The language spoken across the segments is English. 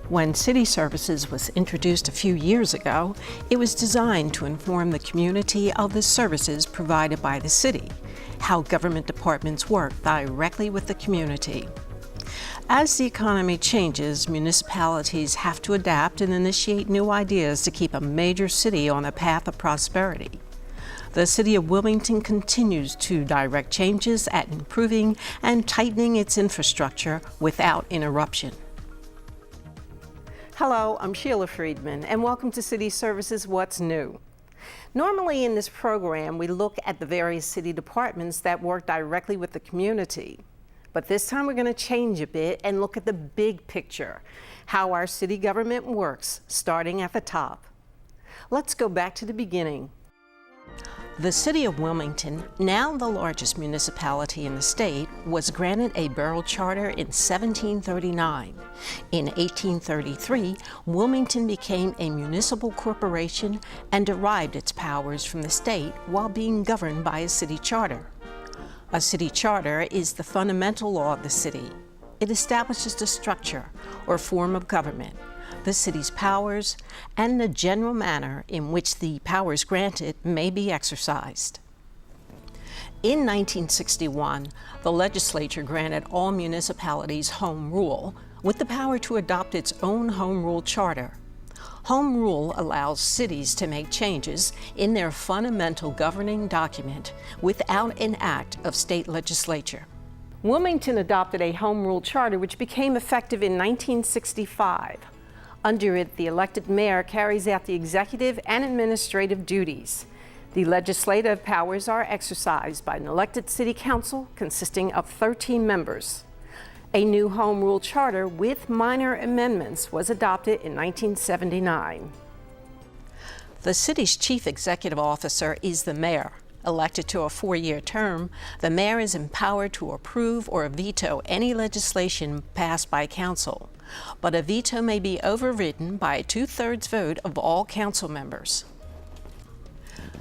When City Services was introduced a few years ago, it was designed to inform the community of the services provided by the city, how government departments work directly with the community. As the economy changes, municipalities have to adapt and initiate new ideas to keep a major city on a path of prosperity. The City of Wilmington continues to direct changes at improving and tightening its infrastructure without interruption. Hello, I'm Sheila Friedman, and welcome to City Services What's New. Normally in this program, we look at the various city departments that work directly with the community. But this time we're going to change a bit and look at the big picture, how our city government works, starting at the top. Let's go back to the beginning. The City of Wilmington, now the largest municipality in the state, was granted a borough charter in 1739. In 1833, Wilmington became a municipal corporation and derived its powers from the state while being governed by a city charter. A city charter is the fundamental law of the city. It establishes the structure or form of government, the city's powers, and the general manner in which the powers granted may be exercised. In 1961, the legislature granted all municipalities home rule with the power to adopt its own home rule charter. Home rule allows cities to make changes in their fundamental governing document without an act of state legislature. Wilmington adopted a home rule charter which became effective in 1965. Under it, the elected mayor carries out the executive and administrative duties. The legislative powers are exercised by an elected city council consisting of 13 members. A new home rule charter with minor amendments was adopted in 1979. The city's chief executive officer is the mayor. Elected to a 4-year term, the mayor is empowered to approve or veto any legislation passed by council, but a veto may be overridden by a 2/3 vote of all council members.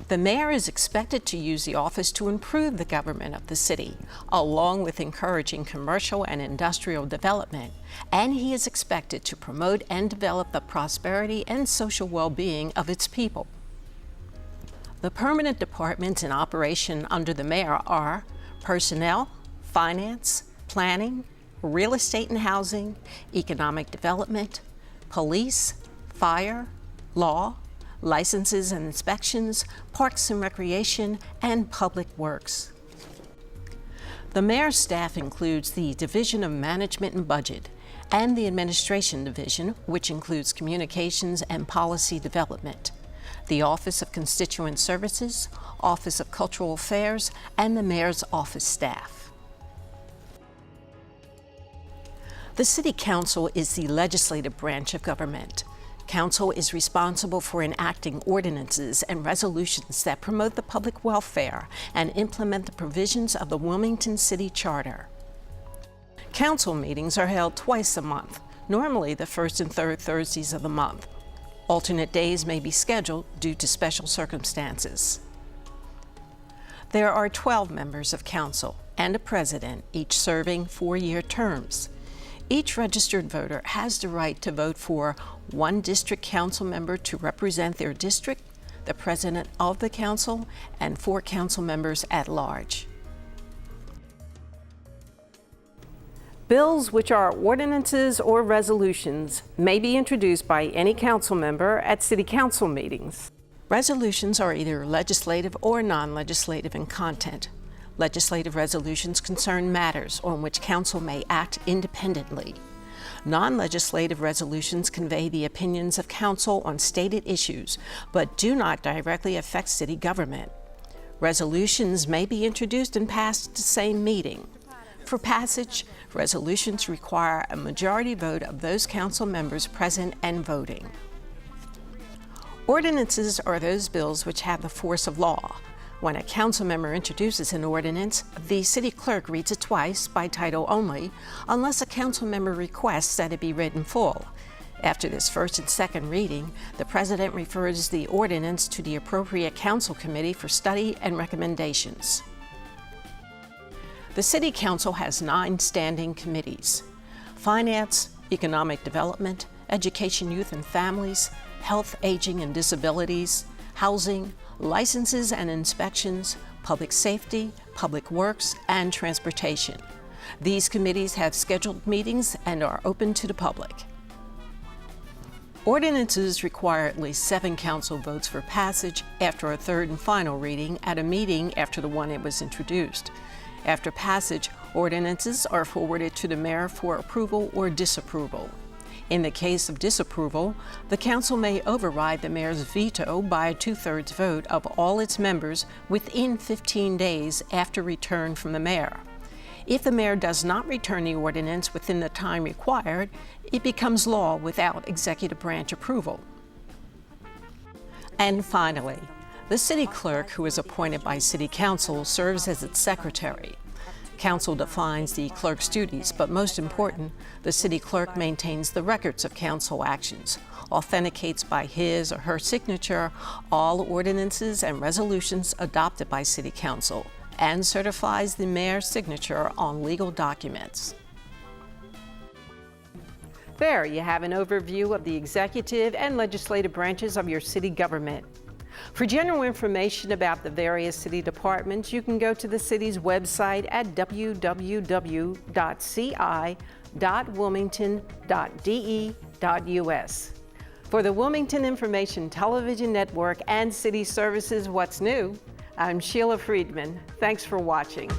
The mayor is expected to use the office to improve the government of the city, along with encouraging commercial and industrial development, and he is expected to promote and develop the prosperity and social well-being of its people. The permanent departments in operation under the mayor are personnel, finance, planning, real estate and housing, economic development, police, fire, law, licenses and inspections, parks and recreation, and public works. The mayor's staff includes the Division of Management and Budget and the Administration Division, which includes communications and policy development, the Office of Constituent Services, Office of Cultural Affairs, and the mayor's office staff. The City Council is the legislative branch of government. Council is responsible for enacting ordinances and resolutions that promote the public welfare and implement the provisions of the Wilmington City Charter. Council meetings are held twice a month, normally the first and third Thursdays of the month. Alternate days may be scheduled due to special circumstances. There are 12 members of council and a president, each serving 4-year terms. Each registered voter has the right to vote for one district council member to represent their district, the president of the council, and 4 council members at large. Bills, which are ordinances or resolutions, may be introduced by any council member at city council meetings. Resolutions are either legislative or non-legislative in content. Legislative resolutions concern matters on which council may act independently. Non-legislative resolutions convey the opinions of council on stated issues, but do not directly affect city government. Resolutions may be introduced and passed at the same meeting. For passage, resolutions require a majority vote of those council members present and voting. Ordinances are those bills which have the force of law. When a council member introduces an ordinance, the city clerk reads it twice by title only, unless a council member requests that it be read in full. After this first and second reading, the president refers the ordinance to the appropriate council committee for study and recommendations. The City Council has 9 standing committees: Finance, Economic Development, education, youth and families, health, aging and disabilities, housing, licenses and inspections, public safety, public works, and transportation. These committees have scheduled meetings and are open to the public. Ordinances require at least 7 council votes for passage after a third and final reading at a meeting after the one it was introduced. After passage, ordinances are forwarded to the mayor for approval or disapproval. In the case of disapproval, the council may override the mayor's veto by a 2/3 vote of all its members within 15 days after return from the mayor. If the mayor does not return the ordinance within the time required, it becomes law without executive branch approval. And finally, the city clerk, who is appointed by city council, serves as its secretary. Council defines the clerk's duties, but most important, the city clerk maintains the records of council actions, authenticates by his or her signature all ordinances and resolutions adopted by city council, and certifies the mayor's signature on legal documents. There you have an overview of the executive and legislative branches of your city government. For general information about the various city departments, you can go to the city's website at www.ci.wilmington.de.us. For the Wilmington Information Television Network and City Services What's New, I'm Sheila Friedman. Thanks for watching.